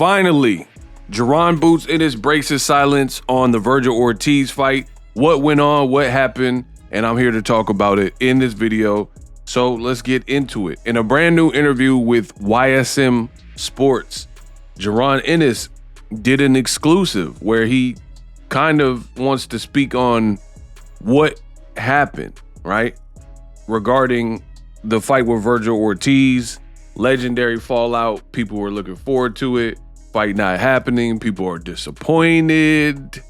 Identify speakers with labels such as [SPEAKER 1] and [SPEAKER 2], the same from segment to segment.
[SPEAKER 1] Finally, Jaron Boots Ennis breaks his silence on the Vergil Ortiz fight. What went on? What happened? And I'm here to talk about it in this video. So let's get into it. In a brand new interview with YSM Sports, Jaron Ennis did an exclusive where he kind of wants to speak on what happened, right? Regarding the fight with Vergil Ortiz, legendary fallout. People were looking forward to it. Fight not happening. People are disappointed.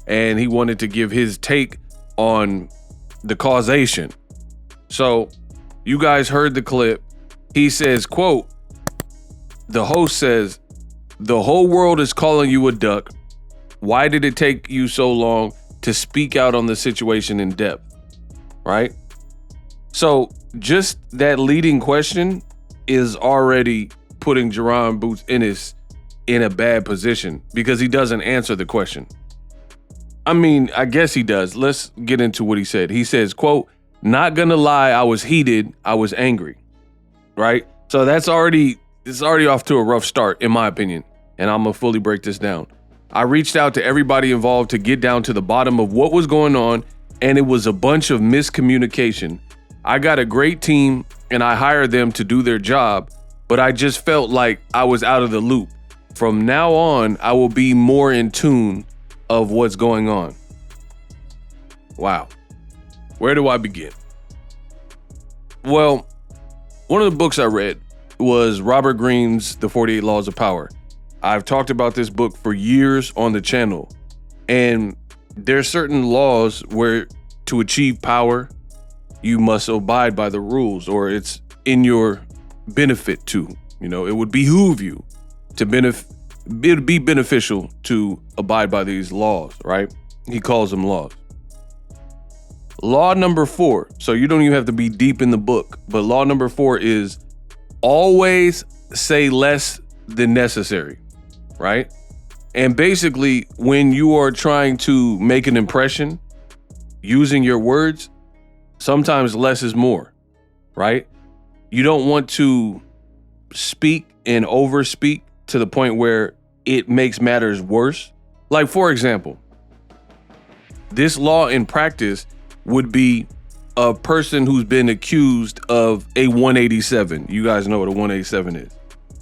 [SPEAKER 1] And he wanted to give his take on the causation. So you guys heard the clip. He says, quote, the host says, "The whole world is calling you a duck. Why did it take you so long to speak out on the situation in depth?" Right? So just that leading question is already putting Jaron Boots Ennis in a bad position because he doesn't answer the question. I mean, I guess he does. Let's get into what he said. He says, quote, "Not gonna lie, I was heated. I was angry." Right? So it's already off to a rough start, in my opinion. And I'm gonna fully break this down. I reached out to everybody involved to get down to the bottom of what was going on, and it was a bunch of miscommunication. I got a great team and I hired them to do their job, but I just felt like I was out of the loop. From now on, I will be more in tune of what's going on. Wow. Where do I begin? Well, one of the books I read was Robert Greene's The 48 Laws of Power. I've talked about this book for years on the channel, and there's certain laws where to achieve power, you must abide by the rules, or it's in your benefit to, it would behoove you to it'd be beneficial to abide by these laws, right? He calls them laws. Law number 4, so you don't even have to be deep in the book, but law number 4 is always say less than necessary, right? And basically, when you are trying to make an impression using your words, sometimes less is more, right? You don't want to speak and overspeak to the point where it makes matters worse. Like, for example, this law in practice would be a person who's been accused of a 187. You guys know what a 187 is.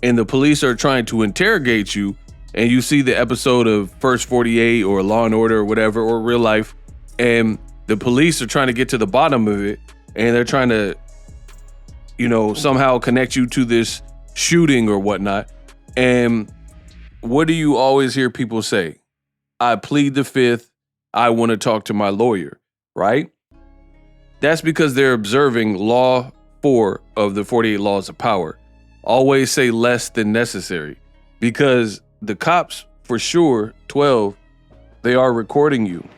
[SPEAKER 1] And the police are trying to interrogate you, and you see the episode of First 48 or Law and Order or whatever, or Real Life, and the police are trying to get to the bottom of it, and they're trying to, somehow connect you to this shooting or whatnot. And what do you always hear people say? I plead the fifth. I want to talk to my lawyer, right? That's because they're observing law 4 of the 48 Laws of Power. Always say less than necessary, because the cops, for sure, 12, they are recording you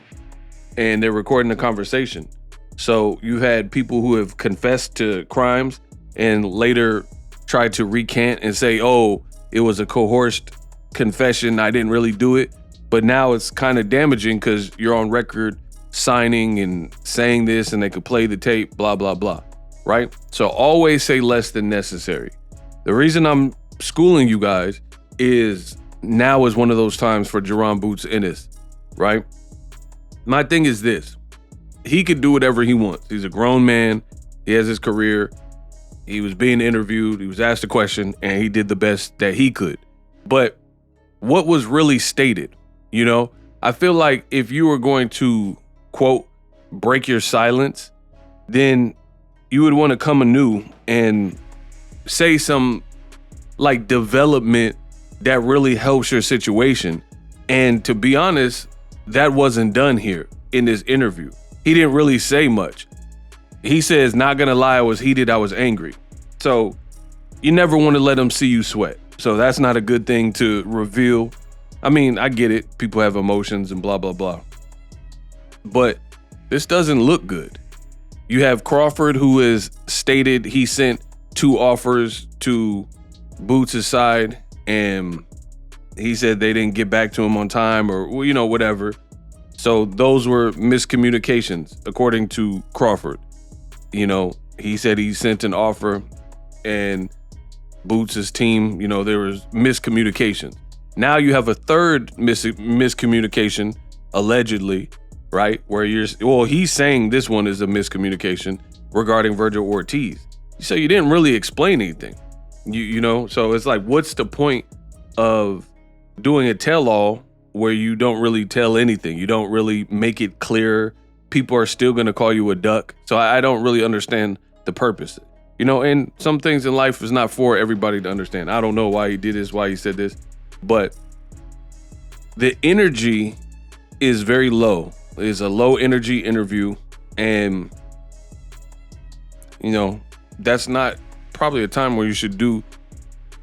[SPEAKER 1] and they're recording the conversation. So you've had people who have confessed to crimes and later tried to recant and say, oh, it was a coerced confession, I didn't really do it. But now it's kind of damaging because you're on record signing and saying this, and they could play the tape, blah, blah, blah, right? So always say less than necessary. The reason I'm schooling you guys is now is one of those times for Jaron Boots Ennis, right? My thing is this. He could do whatever he wants. He's a grown man. He has his career. He was being interviewed. He was asked a question, and he did the best that he could. But what was really stated, I feel like if you were going to, quote, break your silence, then you would want to come anew and say some like development that really helps your situation. And to be honest, that wasn't done here in this interview. He didn't really say much. He says, not gonna lie, I was heated, I was angry. So you never want to let them see you sweat. So that's not a good thing to reveal. I mean, I get it. People have emotions and blah, blah, blah. But this doesn't look good. You have Crawford, who has stated he sent 2 offers to Boots' side, and he said they didn't get back to him on time or, whatever. So those were miscommunications, according to Crawford. He said he sent an offer, and Boots' team, there was miscommunication. Now you have a third miscommunication, allegedly, right? Where he's saying this one is a miscommunication regarding Vergil Ortiz. So you didn't really explain anything, you know? So it's like, what's the point of doing a tell-all where you don't really tell anything? You don't really make it clear. People are still going to call you a duck. So I don't really understand the purpose, you know? And some things in life is not for everybody to understand. I don't know why he did this, why he said this, but the energy is very low. It's a low energy interview. And, you know, that's not probably a time where you should do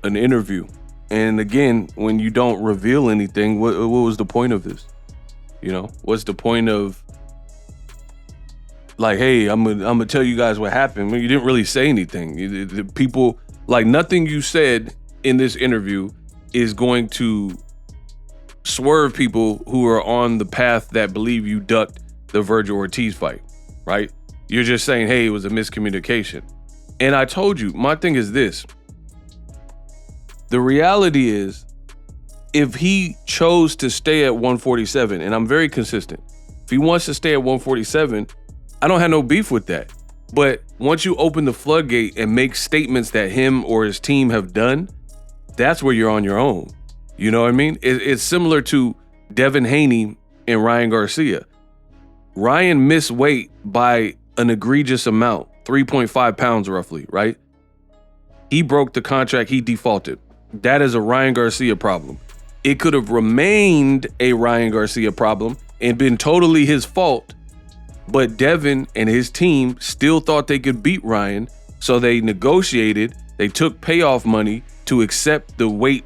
[SPEAKER 1] an interview. And again, when you don't reveal anything, what was the point of this? You know, what's the point of like, hey, I'm gonna tell you guys what happened. You didn't really say anything. The people, like, nothing you said in this interview is going to swerve people who are on the path that believe you ducked the Vergil Ortiz fight, right? You're just saying, hey, it was a miscommunication. And I told you, my thing is this. The reality is, if he chose to stay at 147, and I'm very consistent, if he wants to stay at 147, I don't have no beef with that. But once you open the floodgate and make statements that him or his team have done, that's where you're on your own. You know what I mean? It's similar to Devin Haney and Ryan Garcia. Ryan missed weight by an egregious amount, 3.5 pounds roughly, right? He broke the contract, he defaulted. That is a Ryan Garcia problem. It could have remained a Ryan Garcia problem and been totally his fault, but Devin and his team still thought they could beat Ryan, so they negotiated, they took payoff money to accept the weight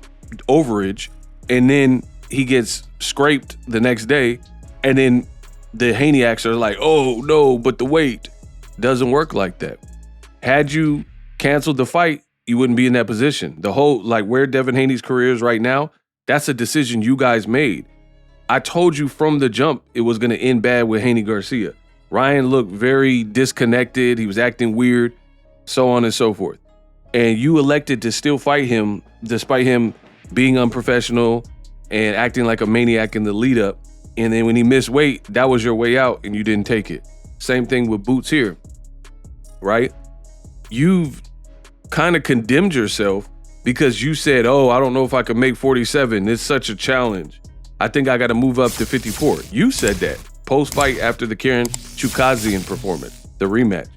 [SPEAKER 1] overage, and then he gets scraped the next day, and then the Haneyacks are like, oh no, but the weight doesn't work like that. Had you canceled the fight, you wouldn't be in that position. The whole, like, where Devin Haney's career is right now, that's a decision you guys made. I told you from the jump it was going to end bad with Haney Garcia. Ryan looked very disconnected. He was acting weird, so on and so forth. And you elected to still fight him despite him being unprofessional and acting like a maniac in the lead up. And then when he missed weight, that was your way out and you didn't take it. Same thing with Boots here, right? You've kind of condemned yourself because you said, oh, I don't know if I could make 47. It's such a challenge. I think I got to move up to 54. You said that post-fight after the Karen Chukazian performance, the rematch.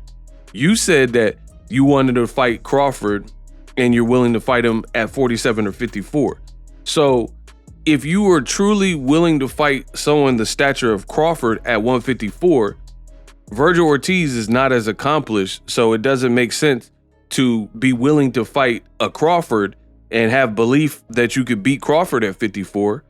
[SPEAKER 1] You said that you wanted to fight Crawford and you're willing to fight him at 47 or 54. So if you were truly willing to fight someone the stature of Crawford at 154, Vergil Ortiz is not as accomplished, so it doesn't make sense to be willing to fight a Crawford and have belief that you could beat Crawford at 54,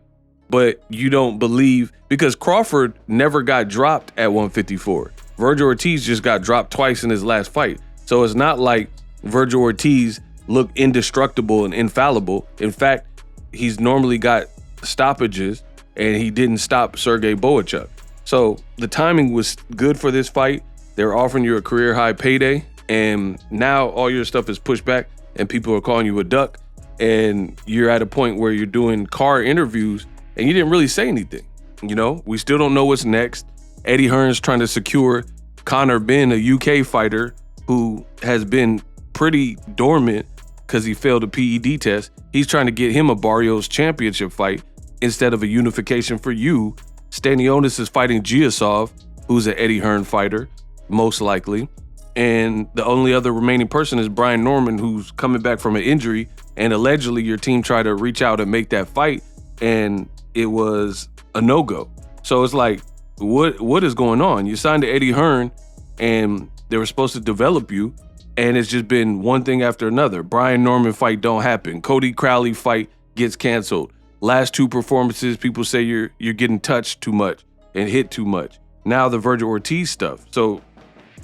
[SPEAKER 1] but you don't believe, because Crawford never got dropped at 154. Vergil Ortiz just got dropped twice in his last fight. So it's not like Vergil Ortiz looked indestructible and infallible. In fact, he's normally got stoppages and he didn't stop Sergey Boachuk. So the timing was good for this fight. They're offering you a career high payday, and now all your stuff is pushed back and people are calling you a duck, and you're at a point where you're doing car interviews and you didn't really say anything. You know, we still don't know what's next. Eddie Hearn's trying to secure Conor Benn, a UK fighter who has been pretty dormant because he failed a PED test. He's trying to get him a Barrios championship fight instead of a unification for you. Stanionis is fighting Giasov, who's an Eddie Hearn fighter, most likely. And the only other remaining person is Brian Norman, who's coming back from an injury. And allegedly your team tried to reach out and make that fight, and it was a no-go. So it's like, what is going on? You signed to Eddie Hearn and they were supposed to develop you, and it's just been one thing after another. Brian Norman fight don't happen. Cody Crowley fight gets canceled. Last two performances, people say you're getting touched too much and hit too much. Now the Vergil Ortiz stuff. So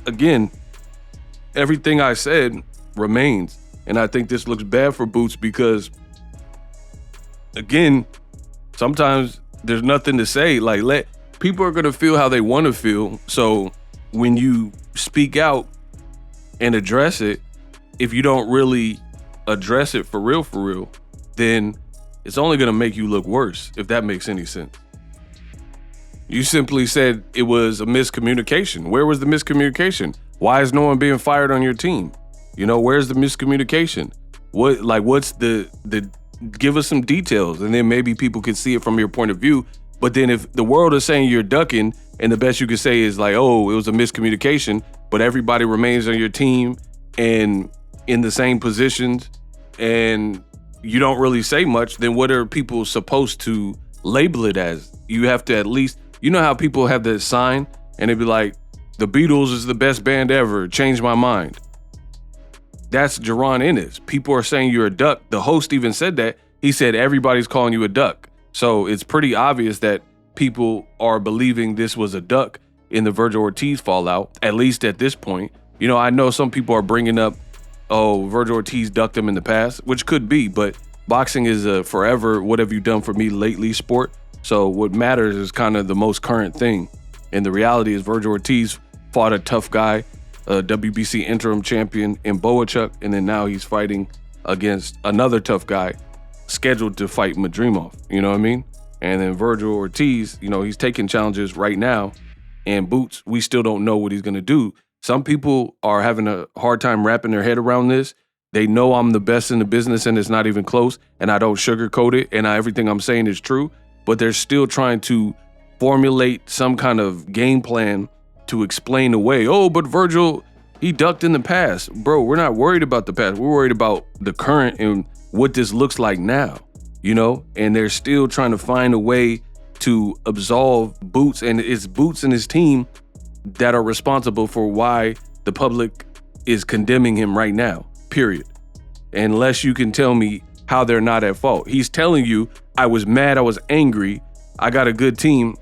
[SPEAKER 1] again, everything I said remains. And I think this looks bad for Boots because, again, sometimes there's nothing to say. Like, people are going to feel how they want to feel. So when you speak out and address it, if you don't really address it for real, then it's only going to make you look worse, if that makes any sense. You simply said it was a miscommunication. Where was the miscommunication? Why is no one being fired on your team? You know, where's the miscommunication? What's the give us some details, and then maybe people could see it from your point of view. But then if the world is saying you're ducking, and the best you could say is like, oh, it was a miscommunication, but everybody remains on your team and in the same positions, and you don't really say much, then what are people supposed to label it as? You have to at least, you know how people have that sign and it'd be like, the Beatles is the best band ever, change my mind. That's Jaron Ennis. People are saying you're a duck. The host even said that. He said everybody's calling you a duck. So it's pretty obvious that people are believing this was a duck in the Vergil Ortiz fallout, at least at this point. You know, I know some people are bringing up, oh, Vergil Ortiz ducked him in the past, which could be, but boxing is a forever, what have you done for me lately sport. So what matters is kind of the most current thing. And the reality is Vergil Ortiz fought a tough guy, a WBC interim champion in Boachuk, and then now he's fighting against another tough guy scheduled to fight Madrimov, you know what I mean? And then Vergil Ortiz, you know, he's taking challenges right now, and Boots, we still don't know what he's gonna do. Some people are having a hard time wrapping their head around this. They know I'm the best in the business and it's not even close, and I don't sugarcoat it, and everything I'm saying is true, but they're still trying to formulate some kind of game plan to explain away, oh, but Vergil, he ducked in the past. Bro, we're not worried about the past. We're worried about the current and what this looks like now, you know? And they're still trying to find a way to absolve Boots, and it's Boots and his team that are responsible for why the public is condemning him right now, period. Unless you can tell me how they're not at fault. He's telling you, I was mad, I was angry, I got a good team,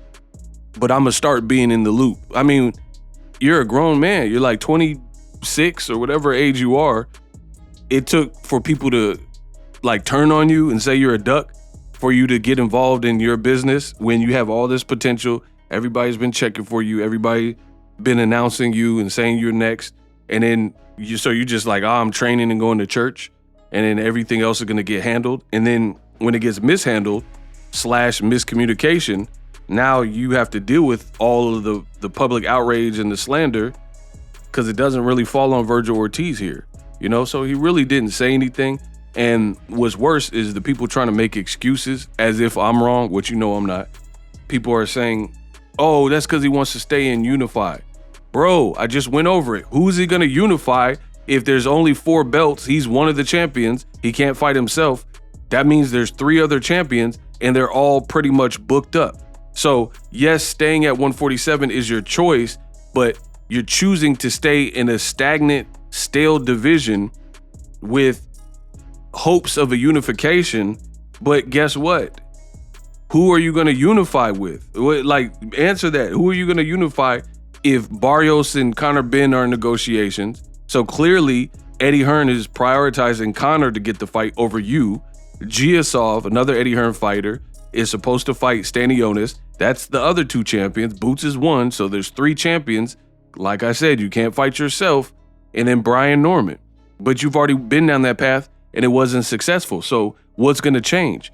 [SPEAKER 1] but I'm gonna start being in the loop. I mean, you're a grown man. You're like 26 or whatever age you are. It took for people to like turn on you and say you're a duck for you to get involved in your business when you have all this potential. Everybody's been checking for you. Everybody been announcing you and saying you're next. And then you're just like, oh, I'm training and going to church. And then everything else is gonna get handled. And then when it gets mishandled / miscommunication, now you have to deal with all of the public outrage and the slander, because it doesn't really fall on Vergil Ortiz here, you know? So he really didn't say anything. And what's worse is the people trying to make excuses as if I'm wrong, which you know I'm not. People are saying, oh, that's because he wants to stay in unify. Bro, I just went over it. Who's he gonna unify if there's only 4 belts? He's one of the champions. He can't fight himself. That means there's 3 other champions and they're all pretty much booked up. So yes, staying at 147 is your choice, but you're choosing to stay in a stagnant, stale division with hopes of a unification. But guess what? Who are you going to unify with? Like, answer that. Who are you going to unify if Barrios and Conor Benn are in negotiations? So clearly, Eddie Hearn is prioritizing Conor to get the fight over you. Giasov, another Eddie Hearn fighter, is supposed to fight Stanionis. That's the other 2 champions. Boots is 1, so there's 3 champions. Like I said, you can't fight yourself. And then Brian Norman. But you've already been down that path and it wasn't successful. So what's going to change?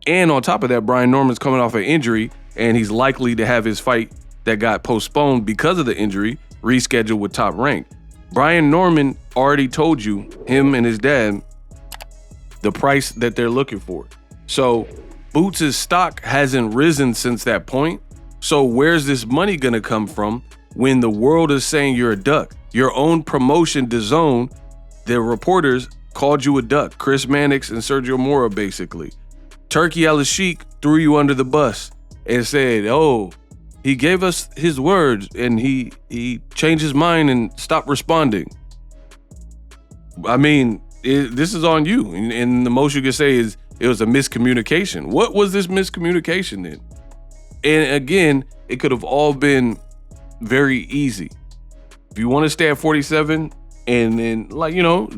[SPEAKER 1] And on top of that, Brian Norman's coming off an injury, and he's likely to have his fight that got postponed because of the injury rescheduled with Top Rank. Brian Norman already told you, him and his dad, the price that they're looking for. So Boots' stock hasn't risen since that point. So where's this money gonna come from when the world is saying you're a duck? Your own promotion, DAZN, the reporters called you a duck. Chris Mannix and Sergio Mora, basically. Turkey Al-Sheikh threw you under the bus and said, oh, he gave us his words and he changed his mind and stopped responding. I mean, this is on you. And the most you can say is it was a miscommunication. What was this miscommunication then? And again, it could have all been very easy. If you want to stay at 47 and then, like, you know,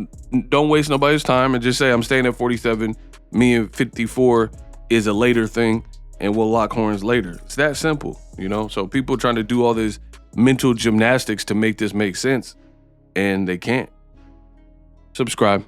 [SPEAKER 1] don't waste nobody's time and just say, I'm staying at 47. Me and 54 is a later thing and we'll lock horns later. It's that simple, you know? So people trying to do all this mental gymnastics to make this make sense, and they can't. Subscribe.